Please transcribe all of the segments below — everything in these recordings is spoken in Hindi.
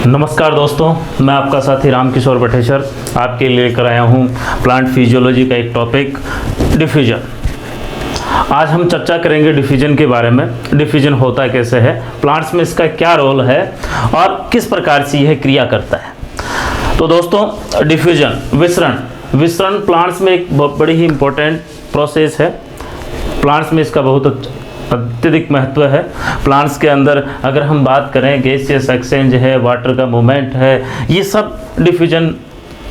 नमस्कार दोस्तों, मैं आपका साथी रामकिशोर बटेश्वर आपके लिए लेकर आया हूँ प्लांट फिजियोलॉजी का एक टॉपिक डिफ्यूजन। आज हम चर्चा करेंगे डिफ्यूजन के बारे में। डिफ्यूजन होता कैसे है, प्लांट्स में इसका क्या रोल है और किस प्रकार से यह क्रिया करता है। तो दोस्तों, डिफ्यूजन विसरण प्लांट्स में एक बड़ी ही इम्पोर्टेंट प्रोसेस है। प्लांट्स में इसका बहुत अत्यधिक महत्व है। प्लांट्स के अंदर अगर हम बात करें, गैसियस एक्सचेंज है, वाटर का मूवमेंट है, ये सब डिफ्यूजन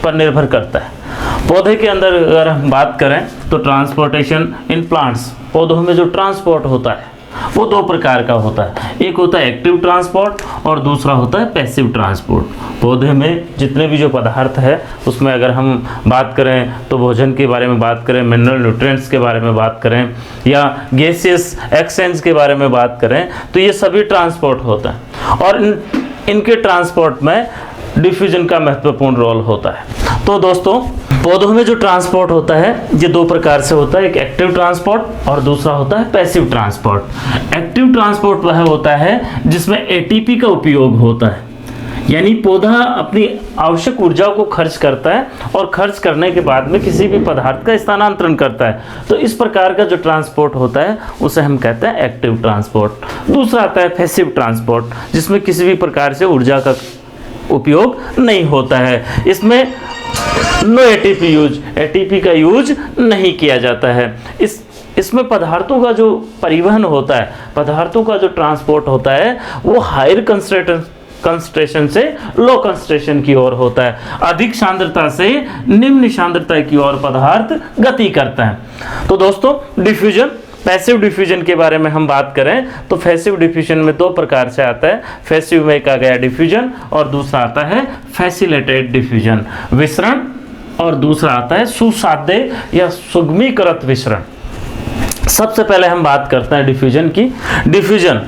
पर निर्भर करता है। पौधे के अंदर अगर हम बात करें तो ट्रांसपोर्टेशन इन प्लांट्स, पौधों में जो ट्रांसपोर्ट होता है वो दो प्रकार का होता है। एक होता है एक्टिव ट्रांसपोर्ट और दूसरा होता है पैसिव ट्रांसपोर्ट। पौधे में जितने भी जो पदार्थ है उसमें अगर हम बात करें तो भोजन के बारे में बात करें, मिनरल न्यूट्रिएंट्स के बारे में बात करें या गैसियस एक्सचेंज के बारे में बात करें, तो ये सभी ट्रांसपोर्ट होता है और इनके ट्रांसपोर्ट में डिफ्यूजन का महत्वपूर्ण रोल होता है। तो दोस्तों, पौधों में जो ट्रांसपोर्ट होता है ये दो प्रकार से होता है, एक एक्टिव ट्रांसपोर्ट और दूसरा होता है पैसिव ट्रांसपोर्ट। एक्टिव ट्रांसपोर्ट वह होता है जिसमें एटीपी का उपयोग होता है, यानी पौधा अपनी आवश्यक ऊर्जा को खर्च करता है और खर्च करने के बाद में किसी भी पदार्थ का स्थानांतरण करता है। तो इस प्रकार का जो ट्रांसपोर्ट होता है उसे हम कहते हैं एक्टिव ट्रांसपोर्ट। दूसरा आता है पैसिव ट्रांसपोर्ट, जिसमें किसी भी प्रकार से ऊर्जा का उपयोग नहीं होता है। इसमें नो एटीपी का यूज नहीं किया जाता है। इसमें पदार्थों का जो परिवहन होता है, पदार्थों का जो ट्रांसपोर्ट होता है वो हायर कंसंट्रेशन से लो कंसंट्रेशन की ओर होता है। अधिक सांद्रता से निम्न सांद्रता की ओर पदार्थ गति करता है। तो दोस्तों, डिफ्यूजन, पैसिव डिफ्यूजन के बारे में हम बात करें तो पैसिव डिफ्यूजन में दो प्रकार से आता है। पैसिव में कहा गया डिफ्यूजन और दूसरा आता है फैसिलिटेटेड डिफ्यूजन, विसरण, और दूसरा आता है सुसाध्य या सुगमीकृत विसरण। सबसे पहले हम बात करते हैं डिफ्यूजन की। डिफ्यूजन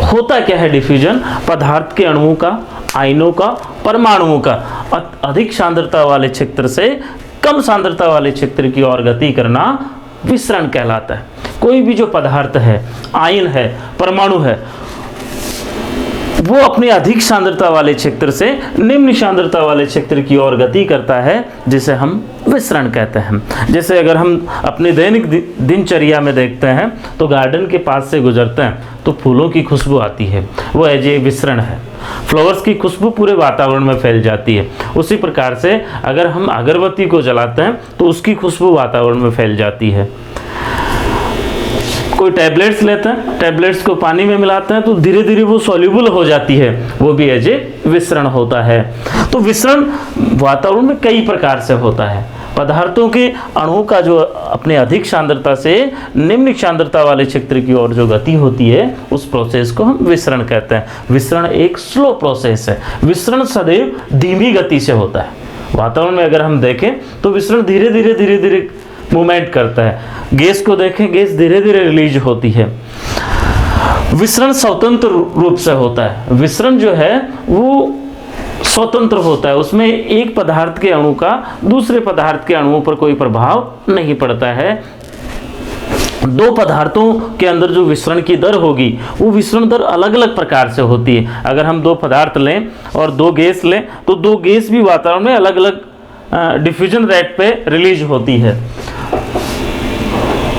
होता क्या है? डिफ्यूजन पदार्थ के अणुओं का, आयनों का, परमाणुओं का अधिक सांद्रता वाले क्षेत्र से कम सांद्रता वाले क्षेत्र की ओर गति करना विसरण कहलाता है। कोई भी जो पदार्थ है, आयन है, परमाणु है, वो अपनी अधिक सांद्रता वाले क्षेत्र से निम्न सांद्रता वाले क्षेत्र की ओर गति करता है, जिसे हम विसरण कहते हैं। जैसे अगर हम अपनी दैनिक दिनचर्या में देखते हैं तो गार्डन के पास से गुजरते हैं तो फूलों की खुशबू आती है, वो ये विसरण है। फ्लावर्स की खुशबू पूरे वातावरण में फैल जाती है। उसी प्रकार से अगर हम अगरबत्ती को जलाते हैं तो उसकी खुशबू वातावरण में फैल जाती है। कोई टैबलेट्स लेते हैं, टैबलेट्स को पानी में मिलाते हैं तो धीरे धीरे वो सॉल्युबल हो जाती है, वो भी एज ए विसरण होता है। तो विसरण वातावरण में कई प्रकार से होता है। पदार्थों के अणुओं का जो अपने अधिक सांद्रता से निम्न सांद्रता वाले क्षेत्र की ओर जो गति होती है उस प्रोसेस को हम विसरण कहते हैं। विसरण एक स्लो प्रोसेस है। विसरण सदैव धीमी गति से होता है। वातावरण में अगर हम देखें तो विसरण धीरे धीरे मूवमेंट करता है। गैस को देखें, गैस धीरे धीरे रिलीज होती है। विसरण स्वतंत्र रूप से होता है। विसरण जो है वो स्वतंत्र होता है, उसमें एक पदार्थ के अणु का दूसरे पदार्थ के अणुओं पर कोई प्रभाव नहीं पड़ता है। दो पदार्थों के अंदर जो विसरण की दर होगी वो विसरण दर अलग अलग प्रकार से होती है। अगर हम दो पदार्थ लें और दो गैस लें तो दो गैस भी वातावरण में अलग अलग डिफ्यूजन रेट पे रिलीज होती है।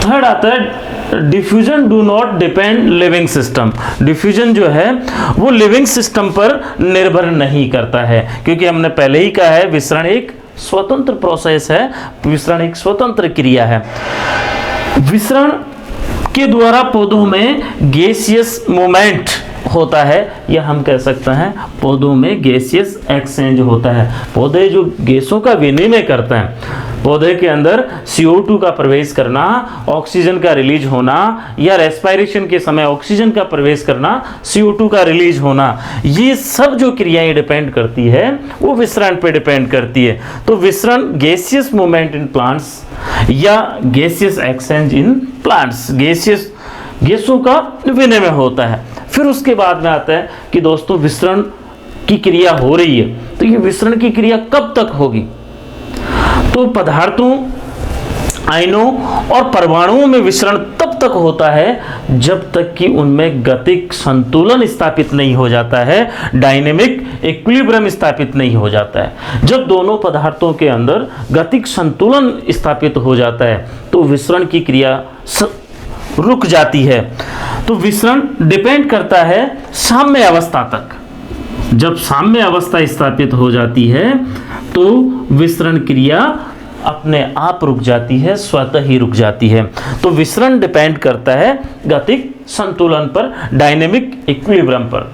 थर्ड आता है diffusion do not depend living system. Diffusion जो है वो लिविंग सिस्टम पर निर्भर नहीं करता है, क्योंकि हमने पहले ही कहा है विसरण एक स्वतंत्र प्रोसेस है, विसरण एक स्वतंत्र क्रिया है। विसरण के द्वारा पौधों में गैसियस मूवमेंट होता है, या हम कह सकते हैं पौधों में गैसियस एक्सचेंज होता है। पौधे जो गैसों का विनिमय करते हैं, पौधे के अंदर CO2 का प्रवेश करना, ऑक्सीजन का रिलीज होना, या रेस्पिरेशन के समय ऑक्सीजन का प्रवेश करना, CO2 का रिलीज होना, ये सब जो क्रियाएं डिपेंड करती है वो विसरण पे डिपेंड करती है। तो विसरण गैसियस मूवमेंट इन प्लांट्स या गैसियस एक्सचेंज इन प्लांट्स, गैसों का विनिमय होता है। फिर उसके बाद में आता है कि दोस्तों विसरण की क्रिया हो रही है, तो ये विसरण की क्रिया कब तक होगी? तो पदार्थों, आयनों और परमाणुओं में विसरण तब तक होता है जब तक कि उनमें गतिक संतुलन स्थापित नहीं हो जाता है, डायनेमिक इक्विलिब्रियम स्थापित नहीं हो जाता है। जब दोनों पदार्थों के अंदर गतिक संतुलन स्थापित हो जाता है तो विसरण की क्रिया रुक जाती है। तो विसरण डिपेंड करता है साम्य अवस्था तक। जब साम्य अवस्था स्थापित हो जाती है तो विसरण क्रिया अपने आप रुक जाती है, स्वतः ही रुक जाती है। तो विसरण डिपेंड करता है गतिक संतुलन पर, डायनेमिक इक्विलिब्रियम पर।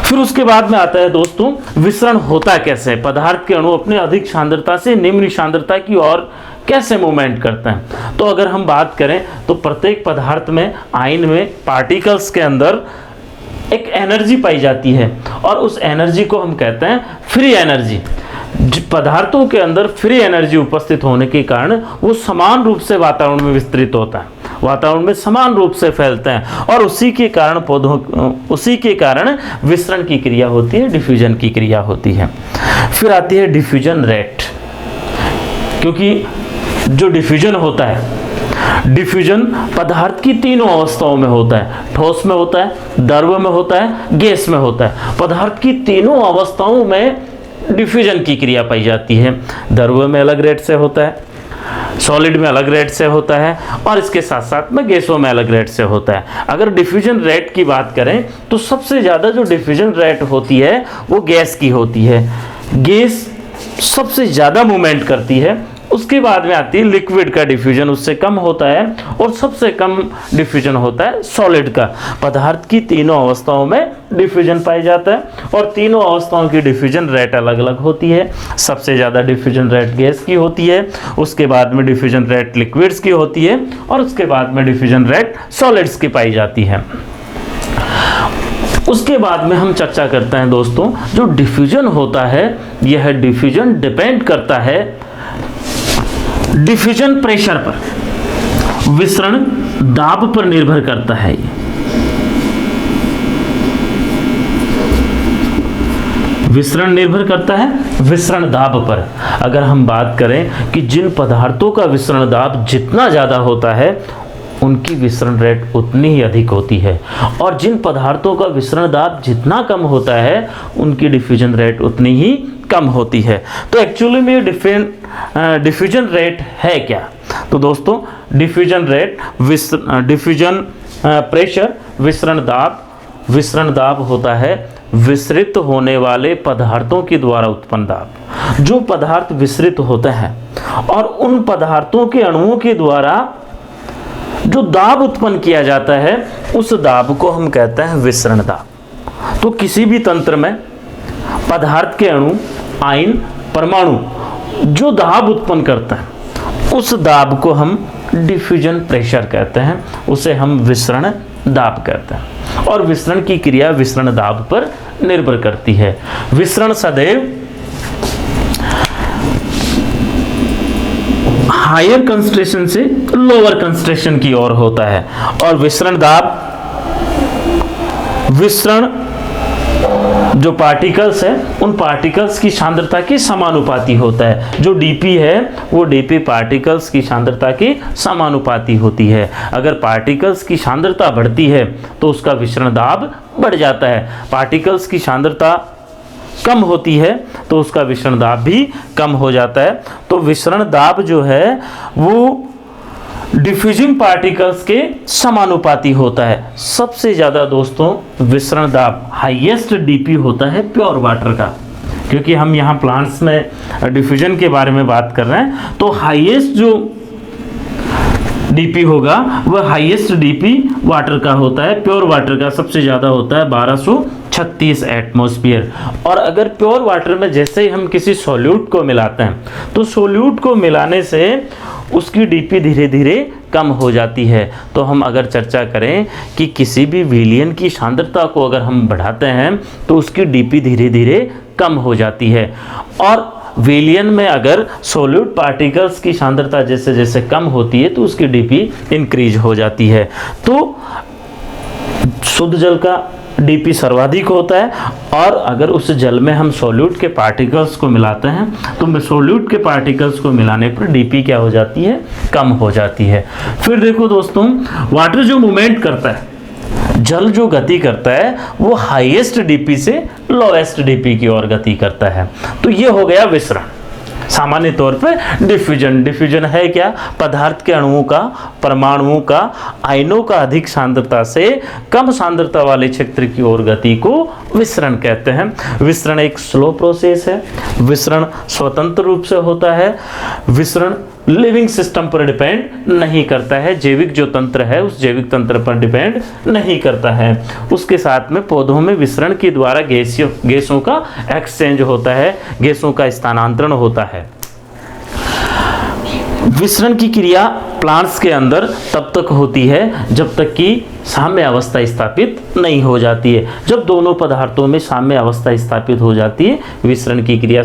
फिर उसके बाद में आता है दोस्तों विसरण होता कैसे, पदार्थ के अणु अपने अधिक सांद्रता से निम्न सांद्रता की ओर कैसे मूवमेंट करते हैं। तो अगर हम बात करें तो प्रत्येक पदार्थ में, आयन में, पार्टिकल्स के अंदर एक एनर्जी पाई जाती है और उस एनर्जी को हम कहते हैं फ्री एनर्जी। पदार्थों के अंदर फ्री एनर्जी उपस्थित होने के कारण वो समान रूप से वातावरण में विस्तृत होता है, वातावरण में समान रूप से फैलते हैं और उसी के कारण विसरण की क्रिया होती है, डिफ्यूजन की क्रिया होती है। फिर आती है डिफ्यूजन रेट, क्योंकि जो डिफ्यूजन होता है, डिफ्यूजन पदार्थ की तीनों अवस्थाओं में होता है, ठोस में होता है, द्रव में होता है, गैस में होता है। पदार्थ की तीनों अवस्थाओं में डिफ्यूजन की क्रिया पाई जाती है। द्रव में अलग रेट से होता है, सॉलिड में अलग रेट से होता है और इसके साथ साथ में गैसों में अलग रेट से होता है। अगर डिफ्यूजन रेट की बात करें तो सबसे ज़्यादा जो डिफ्यूजन रेट होती है वो गैस की होती है। गैस सबसे ज़्यादा मूवमेंट करती है। उसके बाद में आती है लिक्विड का डिफ्यूजन, उससे कम होता है और सबसे कम डिफ्यूजन होता है सॉलिड का। पदार्थ की तीनों अवस्थाओं में डिफ्यूजन पाया जाता है और तीनों अवस्थाओं की डिफ्यूजन रेट अलग अलग होती है। सबसे ज़्यादा डिफ्यूजन रेट गैस की होती है, उसके बाद में डिफ्यूजन रेट लिक्विड्स की होती है और उसके बाद में डिफ्यूजन रेट सॉलिड्स की पाई जाती है। उसके बाद में हम चर्चा करते हैं दोस्तों, जो डिफ्यूजन होता है यह डिफ्यूजन डिपेंड करता है डिफ्यूजन प्रेशर पर, विसरण दाब पर निर्भर करता है। विसरण निर्भर करता है विसरण दाब पर। अगर हम बात करें कि जिन पदार्थों का विसरण दाब जितना ज़्यादा होता है उनकी विसरण रेट उतनी ही अधिक होती है और जिन पदार्थों का विसरण दाब जितना कम होता है उनकी डिफ्यूजन रेट उतनी ही कम होती है। तो एक्चुअली में डिफ्यूजन रेट है क्या? तो दोस्तों डिफ्यूजन रेट, डिफ्यूजन प्रेशर, विसरण दाब होता है विसरित होने वाले पदार्थों के द्वारा उत्पन्न दाब। जो पदार्थ विसरित होते हैं और उन पदार्थों के अणुओं के द्वारा जो दाब उत्पन्न किया जाता है उस दाब को हम कहते हैं विसरण दाब। तो किसी भी तंत्र में पदार्थ के अणु, आयन, परमाणु जो दाब उत्पन्न करता है उस दाब को हम डिफ्यूजन प्रेशर कहते हैं, उसे हम विसरण दाब कहते हैं और विसरण की क्रिया विसरण दाब पर निर्भर करती है। विसरण सदैव हायर कंसंट्रेशन से लोअर कंसंट्रेशन की ओर होता है और विसरण दाब, विसरण जो पार्टिकल्स है उन पार्टिकल्स की सांद्रता के समानुपाती होता है। जो डीपी है वो डीपी पार्टिकल्स की सांद्रता के समानुपाती होती है। अगर पार्टिकल्स की सांद्रता बढ़ती है तो उसका विसरण दाब बढ़ जाता है, पार्टिकल्स की सांद्रता कम होती है तो उसका विसरण दाब भी कम हो जाता है। तो विसरण दाब जो है वो डिफ्यूजिंग पार्टिकल्स के समानुपाती होता है। सबसे ज़्यादा दोस्तों विसरण दाब हाईएस्ट डीपी होता है प्योर वाटर का, क्योंकि हम यहाँ प्लांट्स में डिफ्यूजन के बारे में बात कर रहे हैं। तो हाईएस्ट जो डीपी होगा वह हाईएस्ट डीपी वाटर का होता है, प्योर वाटर का सबसे ज़्यादा होता है 1236 एटमॉस्फेयर। और अगर प्योर वाटर में जैसे ही हम किसी सॉल्यूट को मिलाते हैं तो सॉल्यूट को मिलाने से उसकी डीपी धीरे धीरे कम हो जाती है। तो हम अगर चर्चा करें कि किसी भी विलयन की सांद्रता को अगर हम बढ़ाते हैं तो उसकी डीपी धीरे धीरे कम हो जाती है और विलयन में अगर सॉल्यूट पार्टिकल्स की सांद्रता जैसे जैसे कम होती है तो उसकी डीपी इंक्रीज हो जाती है। तो शुद्ध जल का डीपी सर्वाधिक होता है, और अगर उस जल में हम सॉल्यूट के पार्टिकल्स को मिलाते हैं तो सॉल्यूट के पार्टिकल्स को मिलाने पर डीपी क्या हो जाती है, कम हो जाती है। फिर देखो दोस्तों, वाटर जो मूवमेंट करता है, जल जो गति करता है वो हाईएस्ट डीपी से लोएस्ट डीपी की ओर गति करता है। तो ये हो गया विसरण। सामान्य तौर पर डिफ्यूजन है क्या, पदार्थ के अणुओं का, परमाणुओं का, आयनों का अधिक सांद्रता से कम सांद्रता वाले क्षेत्र की ओर गति को विसरण कहते हैं। विसरण एक स्लो प्रोसेस है, विसरण स्वतंत्र रूप से होता है, विसरण लिविंग सिस्टम पर डिपेंड नहीं करता है, जैविक जो तंत्र है उस जैविक तंत्र पर डिपेंड नहीं करता है। उसके साथ में पौधों में विसरण के द्वारा गैसों का एक्सचेंज होता है, गैसों का स्थानांतरण होता है। विसरण की क्रिया प्लांट्स के अंदर तब तक होती है जब तक कि साम्य अवस्था स्थापित नहीं हो जाती है। जब दोनों पदार्थों में साम्य अवस्था स्थापित हो जाती है, विसरण की क्रिया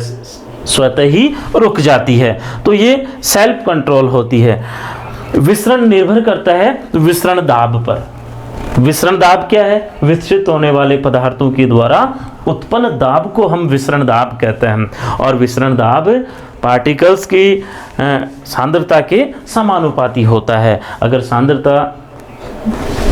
स्वतः ही रुक जाती है। तो ये सेल्फ कंट्रोल होती है। विसरण निर्भर करता है विसरण दाब पर। विसरण दाब क्या है, विसरित होने वाले पदार्थों के द्वारा उत्पन्न दाब को हम विसरण दाब कहते हैं, और विसरण दाब पार्टिकल्स की सांद्रता के समानुपाती होता है। अगर सांद्रता,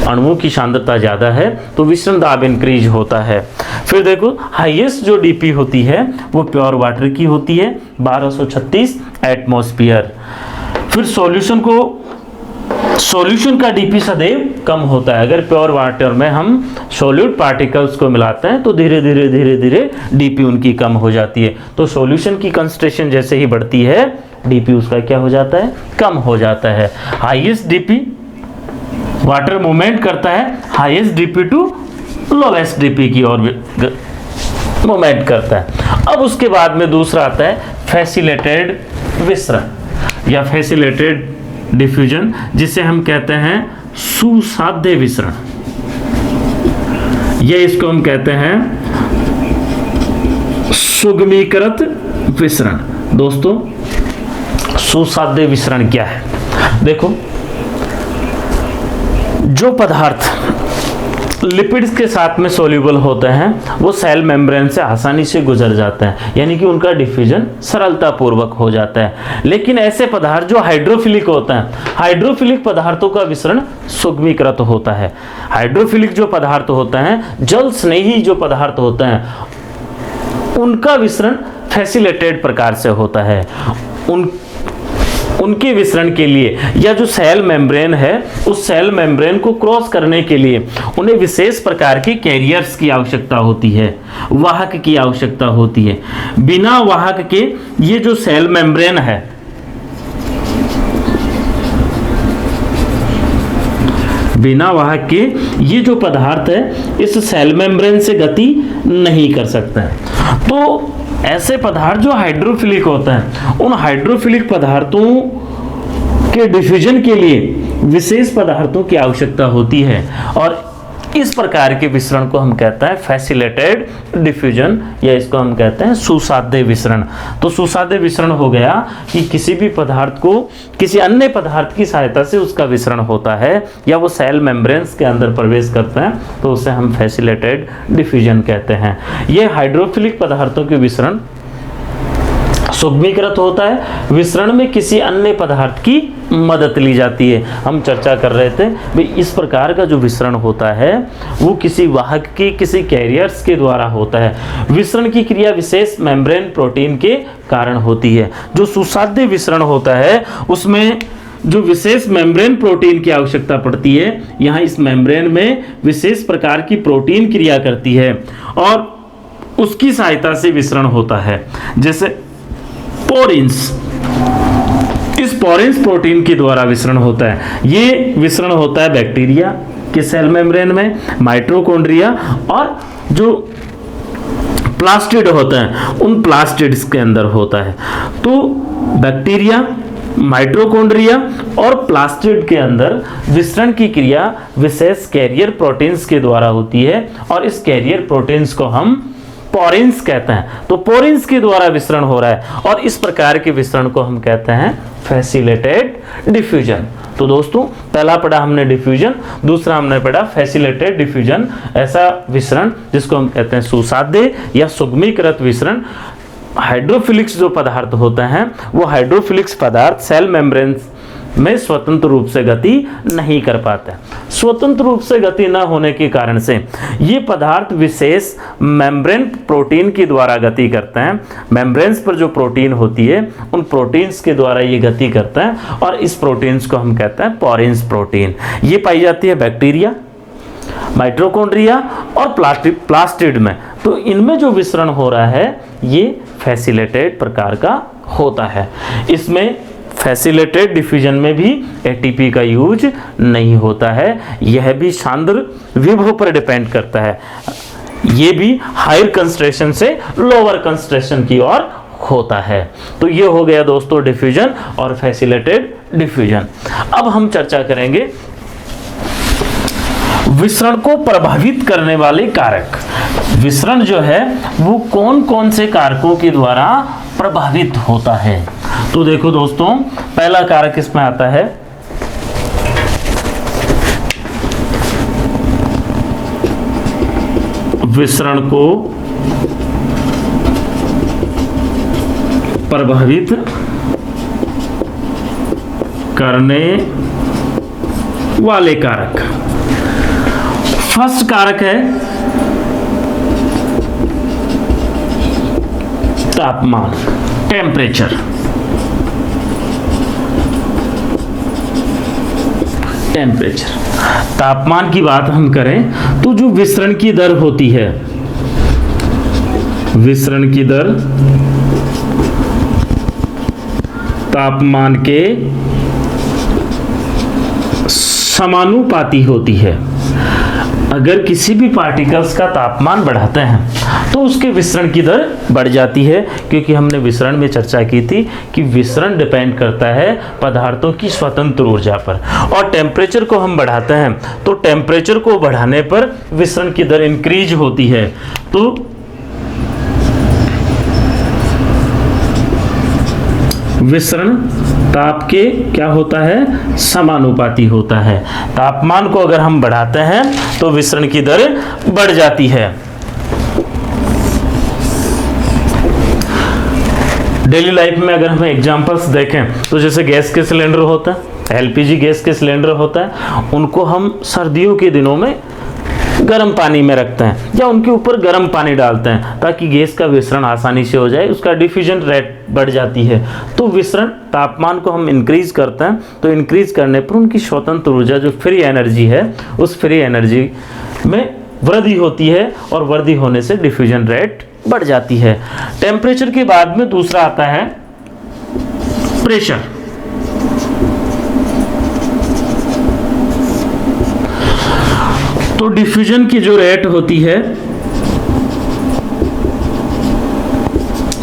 अणुओं की सांद्रता ज़्यादा है तो विसरण दाब इंक्रीज होता है। फिर देखो, हाईएस्ट जो डीपी होती है वो प्योर वाटर की होती है, 1236 एटमॉस्फेयर। फिर सॉल्यूशन का डीपी सदैव कम होता है। अगर प्योर वाटर में हम सॉल्यूट पार्टिकल्स को मिलाते हैं तो धीरे धीरे डीपी उनकी कम हो जाती है। तो सॉल्यूशन की कंसंट्रेशन जैसे ही बढ़ती है, डीपी उसका क्या हो जाता है, कम हो जाता है। हाईएस्ट डीपी वाटर मूवमेंट करता है, highest DP to lowest DP की ओर मूवमेंट करता है। अब उसके बाद में दूसरा आता है फैसिलिटेटेड विसरण या फैसिलिटेटेड डिफ्यूजन, जिसे हम कहते हैं सुसाध्य विसरण, ये इसको हम कहते हैं सुगमीकृत विसरण। दोस्तों, सुसाध्य विसरण क्या है? देखो, जो पदार्थ लिपिड्स के साथ में सोल्यूबल होते हैं वो सेल मेम्ब्रेन से आसानी से गुजर जाते हैं, यानी कि उनका डिफ्यूजन सरलता पूर्वक हो जाता है। लेकिन ऐसे पदार्थ जो हाइड्रोफिलिक होते हैं, हाइड्रोफिलिक पदार्थों का विसरण सुगमीकृत होता है। हाइड्रोफिलिक जो पदार्थ होते हैं, जल स्नेही जो पदार्थ होते हैं, उनका विसरण फैसिलिटेटेड प्रकार से होता है। उनके विसरण के लिए या जो सेल मेम्ब्रेन है, उस सेल मेम्ब्रेन को क्रॉस करने के लिए उन्हें विशेष प्रकार के कैरियर्स की आवश्यकता होती है, वाहक की आवश्यकता होती है। बिना वाहक के ये जो सेल मेम्ब्रेन है, बिना वाहक के ये जो पदार्थ है इस सेल मेम्ब्रेन से गति नहीं कर सकता है। तो ऐसे पदार्थ जो हाइड्रोफिलिक होते हैं, उन हाइड्रोफिलिक पदार्थों के डिफ्यूजन के लिए विशेष पदार्थों की आवश्यकता होती है, और इस प्रकार के विसरण को हम कहते हैं फैसिलिटेटेड डिफ्यूजन, या इसको हम कहते हैं सुसाध्य विसरण। तो सुसाध्य विसरण हो गया कि किसी भी पदार्थ को किसी अन्य पदार्थ की सहायता से उसका विसरण होता है, या वो सेल मेम्ब्रेन्स के अंदर प्रवेश करते हैं, तो उसे हम फैसिलिटेटेड डिफ्यूजन कहते हैं। ये हाइड्रोफिलिक पदार्थों के विसरण सुगमीकृत होता है। विसरण में किसी अन्य पदार्थ की मदद ली जाती है। हम चर्चा कर रहे थे भाई, इस प्रकार का जो विसरण होता है वो किसी वाहक की, किसी कैरियर्स के द्वारा होता है। विसरण की क्रिया विशेष मेम्ब्रेन प्रोटीन के कारण होती है। जो सुसाध्य विसरण होता है उसमें जो विशेष मेम्ब्रेन प्रोटीन की आवश्यकता पड़ती है, यहाँ इस मेम्ब्रेन में विशेष प्रकार की प्रोटीन क्रिया करती है और उसकी सहायता से विसरण होता है। जैसे पोरिन्स, इस पोरिन्स प्रोटीन के द्वारा विसरण होता है। ये विसरण होता है बैक्टीरिया के सेल मेम्ब्रेन में, माइटोकॉन्ड्रिया और जो प्लास्टिड होते हैं उन प्लास्टिड्स के अंदर होता है। तो बैक्टीरिया, माइटोकॉन्ड्रिया और प्लास्टिड के अंदर विसरण की क्रिया विशेष कैरियर प्रोटीन्स के द्वारा होती है, और इस कैरियर प्रोटीन्स को हम पोरिन्स कहते हैं। तो पोरिन्स के द्वारा विसरण हो रहा है और इस प्रकार के विसरण को हम कहते हैं फैसिलिटेटेड डिफ्यूजन। तो दोस्तों पहला पढ़ा हमने डिफ्यूजन, दूसरा हमने पढ़ा फैसिलिटेटेड डिफ्यूजन, ऐसा विसरण जिसको हम कहते हैं सुसाध्य या सुगमीकृत विसरण। हाइड्रोफिलिक्स जो पदार्थ होते हैं वो हाइड्रोफिलिक्स पदार्थ सेल मेम्ब्रेन में स्वतंत्र रूप से गति नहीं कर पाते। स्वतंत्र रूप से गति न होने के कारण से ये पदार्थ विशेष मेम्ब्रेन प्रोटीन के द्वारा गति करते हैं। मेम्ब्रेन्स पर जो प्रोटीन होती है उन प्रोटीन्स के द्वारा ये गति करते हैं और इस प्रोटीन्स को हम कहते हैं पोरिन्स प्रोटीन। ये पाई जाती है बैक्टीरिया, माइटोकॉन्ड्रिया और प्लास्टिड में। तो इनमें जो विसरण हो रहा है ये फैसिलिटेटेड प्रकार का होता है। इसमें फैसिलिटेटेड डिफ्यूजन में भी एटीपी का यूज नहीं होता है, यह भी सांद्र विभव पर डिपेंड करता है। ये भी हायर कंसंट्रेशन से लोअर कंसंट्रेशन की ओर होता है। तो ये हो गया दोस्तों डिफ्यूजन और फैसिलिटेटेड डिफ्यूजन। अब हम चर्चा करेंगे विसरण को प्रभावित करने वाले कारक। विसरण जो है वो कौन कौन से कारकों के द्वारा प्रभावित होता है। तो देखो दोस्तों पहला कारक इसमें आता है विसरण को प्रभावित करने वाले कारक। फर्स्ट कारक है तापमान, टेम्परेचर। तापमान की बात हम करें तो जो विसरण की दर होती है, विसरण की दर तापमान के समानुपाती होती है। अगर किसी भी पार्टिकल्स का तापमान बढ़ाते हैं तो उसके विसरण की दर बढ़ जाती है, क्योंकि हमने विसरण में चर्चा की थी कि विसरण डिपेंड करता है पदार्थों की स्वतंत्र ऊर्जा पर। और टेम्परेचर को हम बढ़ाते हैं तो टेम्परेचर को बढ़ाने पर विसरण की दर इंक्रीज होती है। तो विसरण ताप के क्या होता है, समानुपाती होता है। तापमान को अगर हम बढ़ाते हैं तो विसरण की दर बढ़ जाती है। डेली लाइफ में अगर हम एग्जांपल्स देखें तो जैसे गैस के सिलेंडर होता है, एलपीजी गैस के सिलेंडर होता है, उनको हम सर्दियों के दिनों में गर्म पानी में रखते हैं या उनके ऊपर गर्म पानी डालते हैं ताकि गैस का विसरण आसानी से हो जाए, उसका डिफ्यूजन रेट बढ़ जाती है। तो विसरण तापमान को हम इंक्रीज करते हैं, तो इंक्रीज करने पर उनकी स्वतंत्र ऊर्जा जो फ्री एनर्जी है उस फ्री एनर्जी में वृद्धि होती है और वृद्धि होने से डिफ्यूजन रेट बढ़ जाती है। टेम्परेचर के बाद में दूसरा आता है प्रेशर। तो डिफ्यूजन की जो रेट होती है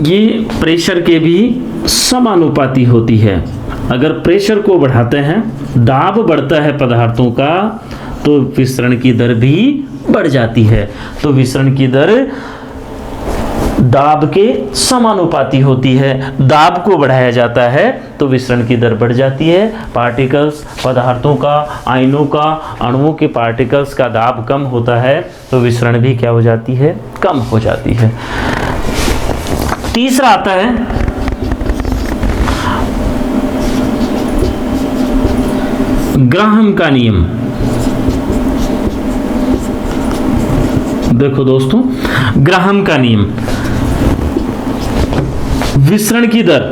ये प्रेशर के भी समानुपाती होती है। अगर प्रेशर को बढ़ाते हैं, दाब बढ़ता है पदार्थों का, तो विसरण की दर भी बढ़ जाती है। तो विसरण की दर दाब के समानुपाती होती है। दाब को बढ़ाया जाता है तो विसरण की दर बढ़ जाती है। पार्टिकल्स, पदार्थों का, आयनों का, अणुओं के पार्टिकल्स का दाब कम होता है तो विसरण भी क्या हो जाती है, कम हो जाती है। तीसरा आता है ग्राहम का नियम। देखो दोस्तों, ग्राहम का नियम, विसरण की दर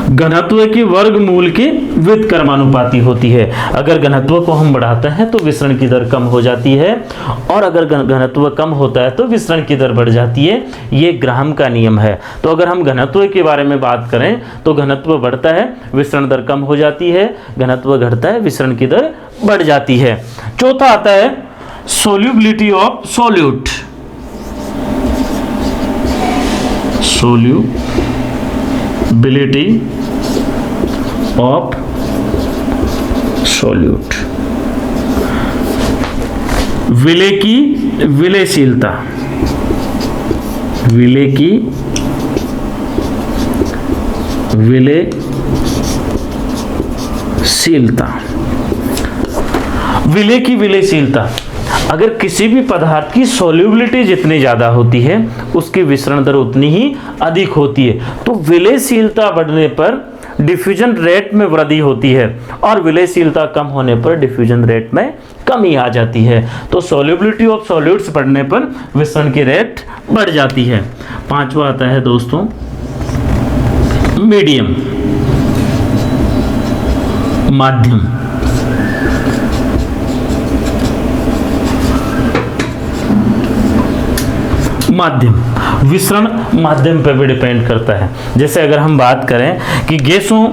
घनत्व के वर्गमूल के व्युत्क्रमानुपाती होती है। अगर घनत्व को हम बढ़ाते हैं तो विसरण की दर कम हो जाती है और अगर घनत्व कम होता है तो विसरण की दर बढ़ जाती है। ये ग्राहम का नियम है। तो अगर हम घनत्व के बारे में बात करें तो घनत्व बढ़ता है, विसरण दर कम हो जाती है, घनत्व घटता है, विसरण की दर बढ़ जाती है। चौथा आता है सोल्यूबिलिटी ऑफ सॉल्यूट। बिलिटी ऑफ सॉल्यूट, विलेय की विलेयशीलता, विलेय की विलेयशीलता, विलेय की विलेयशीलता, अगर किसी भी पदार्थ की सॉल्युबिलिटी जितनी ज़्यादा होती है उसकी विसरण दर उतनी ही अधिक होती है। तो विलेयशीलता बढ़ने पर डिफ्यूजन रेट में वृद्धि होती है और विलेयशीलता कम होने पर डिफ्यूजन रेट में कमी आ जाती है। तो सॉल्युबिलिटी ऑफ सॉल्यूट्स बढ़ने पर विसरण की रेट बढ़ जाती है। पांचवा आता है दोस्तों मीडियम, माध्यम। माध्यम, विसरण माध्यम पर भी डिपेंड करता है। जैसे अगर हम बात करें कि गैसों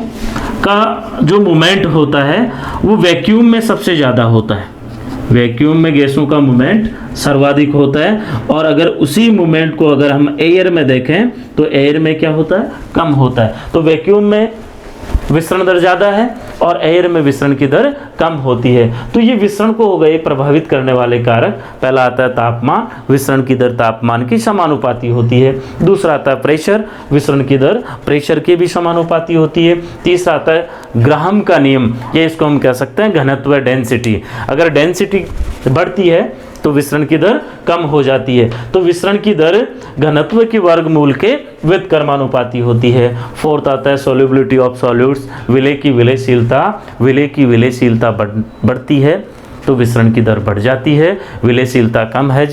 का जो मूवमेंट होता है वो वैक्यूम में सबसे ज़्यादा होता है, वैक्यूम में गैसों का मूवमेंट सर्वाधिक होता है। और अगर उसी मूवमेंट को अगर हम एयर में देखें तो एयर में क्या होता है, कम होता है। तो वैक्यूम में विसरण दर ज़्यादा है और एयर में विसरण की दर कम होती है। तो ये विसरण को हो गए प्रभावित करने वाले कारक। पहला आता है तापमान, विसरण की दर तापमान की समानुपाती होती है। दूसरा आता है प्रेशर, विसरण की दर प्रेशर की भी समानुपाती होती है। तीसरा आता है ग्राहम का नियम, ये इसको हम कह सकते हैं घनत्व डेंसिटी। अगर डेंसिटी बढ़ती है तो विसरण की दर कम हो जाती है। तो विसरण की दर घनत्व की वर्गमूल के व्युत्क्रमानुपाती होती है। फोर्थ आता है सॉल्युबिलिटी ऑफ सॉल्यूट्स, विलेय की विलेयशीलता, विलेय की विलेयशीलता बढ़ती है तो विसरण की दर बढ़ जाती है, विलेयशीलता कम है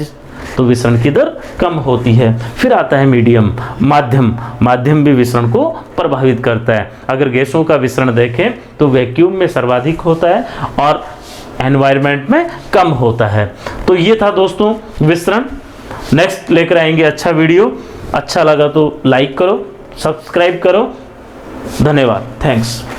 तो विसरण की दर कम होती है। फिर आता है मीडियम, माध्यम। माध्यम भी विसरण को प्रभावित करता है। अगर गैसों का विसरण देखें तो वैक्यूम में सर्वाधिक होता है और एनवायरनमेंट में कम होता है। तो ये था दोस्तों विसरण। नेक्स्ट लेकर आएंगे अच्छा वीडियो। अच्छा लगा तो लाइक करो, सब्सक्राइब करो। धन्यवाद, थैंक्स।